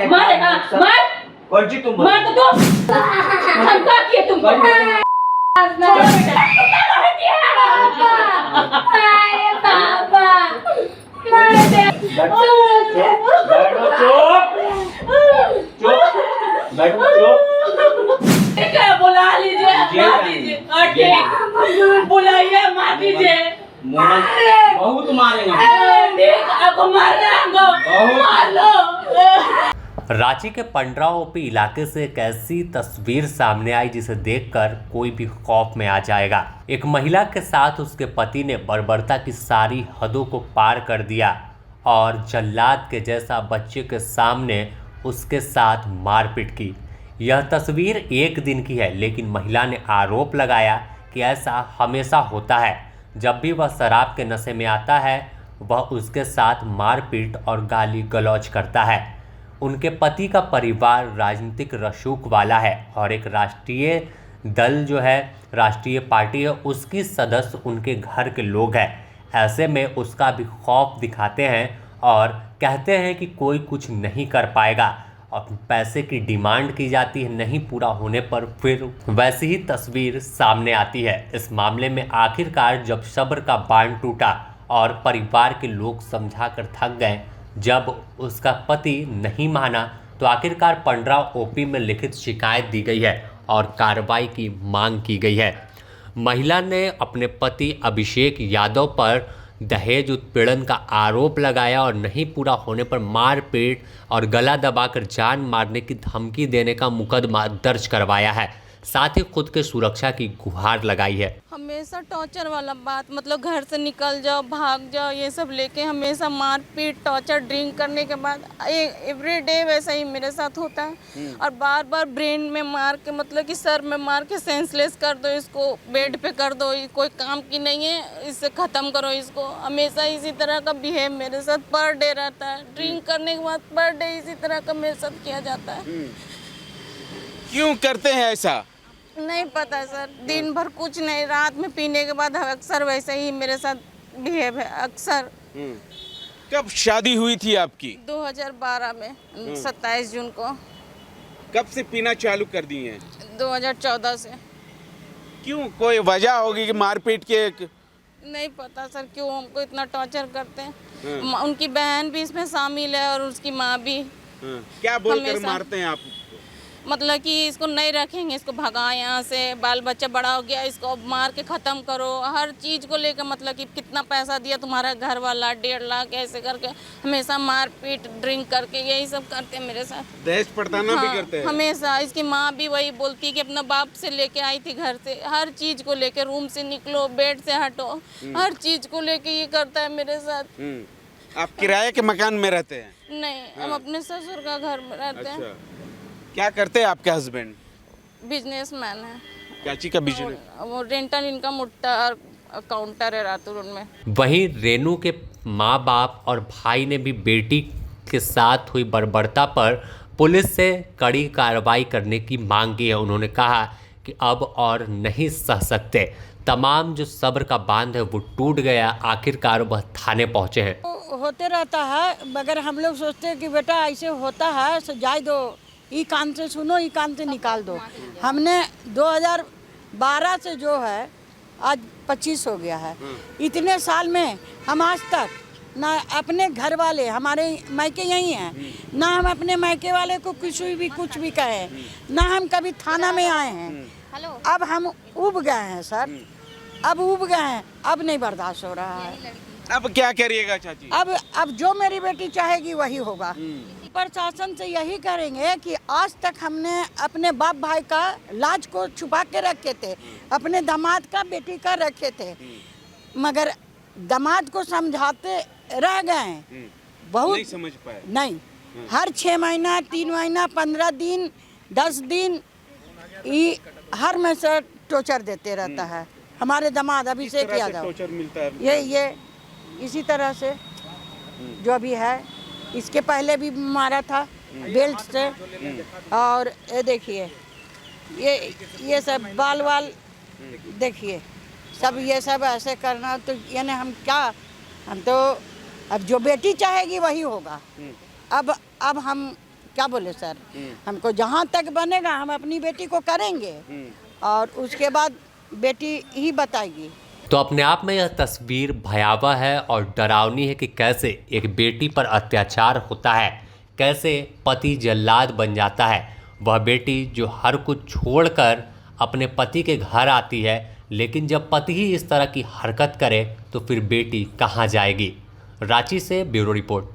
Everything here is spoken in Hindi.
मारेगा, मार। कौन सी तुम मार तो तू। धमका किए तुमको। छोड़ो बेटा। अरे पापा, मार दे। बैठो चुप चुप बैठो चुप। क्या बुला लीजिए, मार दीजिए। ठीक, बुलाइए, मार दीजिए। बहुत मारेंगे ठीक, आपको मारना है हमको, मार लो। रांची के पंडरा ओपी इलाके से एक ऐसी तस्वीर सामने आई जिसे देखकर कोई भी खौफ में आ जाएगा। एक महिला के साथ उसके पति ने बर्बरता की सारी हदों को पार कर दिया और जल्लाद के जैसा बच्चे के सामने उसके साथ मारपीट की। यह तस्वीर एक दिन की है, लेकिन महिला ने आरोप लगाया कि ऐसा हमेशा होता है। जब भी वह शराब के नशे में आता है वह उसके साथ मारपीट और गाली गलौज करता है। उनके पति का परिवार राजनीतिक रसूख वाला है और एक राष्ट्रीय दल जो है, राष्ट्रीय पार्टी है, उसकी सदस्य उनके घर के लोग हैं। ऐसे में उसका भी खौफ दिखाते हैं और कहते हैं कि कोई कुछ नहीं कर पाएगा। अब पैसे की डिमांड की जाती है, नहीं पूरा होने पर फिर वैसी ही तस्वीर सामने आती है। इस मामले में आखिरकार जब सब्र का बांध टूटा और परिवार के लोग समझाकर थक गए, जब उसका पति नहीं माना, तो आखिरकार पंडरा ओपी में लिखित शिकायत दी गई है और कार्रवाई की मांग की गई है। महिला ने अपने पति अभिषेक यादव पर दहेज उत्पीड़न का आरोप लगाया और नहीं पूरा होने पर मारपीट और गला दबाकर जान मारने की धमकी देने का मुकदमा दर्ज करवाया है। साथ ही खुद के सुरक्षा की गुहार लगाई है। हमेशा टॉर्चर वाला बात, मतलब घर से निकल जाओ, भाग जाओ, ये सब लेके हमेशा मारपीट, टॉर्चर, ड्रिंक करने के बाद एवरी डे वैसा ही मेरे साथ होता है। और बार बार ब्रेन में मार के, मतलब कि सर में मार के सेंसलेस कर दो इसको, बेड पे कर दो, ये कोई काम की नहीं है, इससे ख़त्म करो इसको। हमेशा इसी तरह का बिहेव मेरे साथ पर डे रहता है। ड्रिंक करने के बाद पर डे इसी तरह का मेरे साथ किया जाता है। क्यों करते हैं ऐसा? नहीं पता सर, दिन भर कुछ नहीं, रात में पीने के बाद अक्सर वैसे ही मेरे साथ बिहेव है अक्सर। कब शादी हुई थी आपकी? 2012 में 27 जून को। कब से पीना चालू कर दिए हैं? 2014 से। क्यों, कोई वजह होगी कि मारपीट के? नहीं पता सर क्यों हमको इतना टॉर्चर करते हैं। उनकी बहन भी इसमें शामिल है और उसकी माँ भी। क्या बोलकर मारते हैं आप? मतलब कि इसको नहीं रखेंगे, इसको भगाओ यहाँ से, बाल बच्चा बड़ा हो गया, इसको मार के ख़त्म करो। हर चीज़ को लेकर, मतलब कि कितना पैसा दिया तुम्हारा घर वाला, 1.5 लाख, ऐसे करके हमेशा मारपीट, ड्रिंक करके यही सब करते हैं मेरे साथ। दहेज पड़ताना भी करते हैं हमेशा। इसकी माँ भी वही बोलती है कि अपना बाप से लेके आई थी घर से, हर चीज़ को लेके, रूम से निकलो, बेड से हटो, हर चीज़ को लेके ये करता है मेरे साथ। आप किराए के मकान में रहते हैं? नहीं, हम अपने ससुर का घर में रहते हैं। क्या करते हैं आपके हस्बैंड? बिजनेसमैन है। क्या चीज का बिजनेस? वो रेंटल इनकम उठता और काउंटर है रातुर में। वहीं रेनू के माँ बाप और भाई ने भी बेटी के साथ हुई बर्बरता पर पुलिस से कड़ी कार्रवाई करने की मांग की है। उन्होंने कहा कि अब और नहीं सह सकते, तमाम जो सब्र का बांध है वो टूट गया। आखिरकार वह थाने पहुंचे हैं। होते रहता है, मगर हम लोग सोचते हैं कि बेटा ऐसे होता है, सो जाए दो, ये कान से सुनो, ये कान से निकाल दो। हमने 2012 से जो है आज 25 हो गया है। इतने साल में हम आज तक ना अपने घर वाले, हमारे मायके यहीं हैं, ना हम अपने मायके वाले को कुछ भी कहे, ना हम कभी थाना में आए हैं। अब हम उब गए हैं सर, अब उब गए हैं, अब नहीं बर्दाश्त हो रहा है। अब क्या करिएगा चाची? अब जो मेरी बेटी चाहेगी वही होगा। प्रशासन से यही करेंगे कि आज तक हमने अपने बाप भाई का लाज को छुपा के रखे थे, अपने दामाद का, बेटी का रखे थे, मगर दामाद को समझाते रह गए, बहुत नहीं समझ पाए। नहीं, हर 6 महीना, 3 महीना, 15 दिन, 10 दिन, ये हर में से टॉर्चर देते रहता है। हमारे दामाद अभिषेक यादव टॉर्चर मिलता है? ये इसी तरह से जो भी है, इसके पहले भी मारा था बेल्ट से। और ये देखिए, ये सब बाल देखिए, सब ये सब ऐसे करना, तो यानी हम क्या, हम तो अब जो बेटी चाहेगी वही होगा। अब हम क्या बोले सर, हमको जहाँ तक बनेगा हम अपनी बेटी को करेंगे और उसके बाद बेटी ही बताएगी। तो अपने आप में यह तस्वीर भयावह है और डरावनी है कि कैसे एक बेटी पर अत्याचार होता है, कैसे पति जल्लाद बन जाता है। वह बेटी जो हर कुछ छोड़कर अपने पति के घर आती है, लेकिन जब पति ही इस तरह की हरकत करे तो फिर बेटी कहाँ जाएगी। रांची से ब्यूरो रिपोर्ट।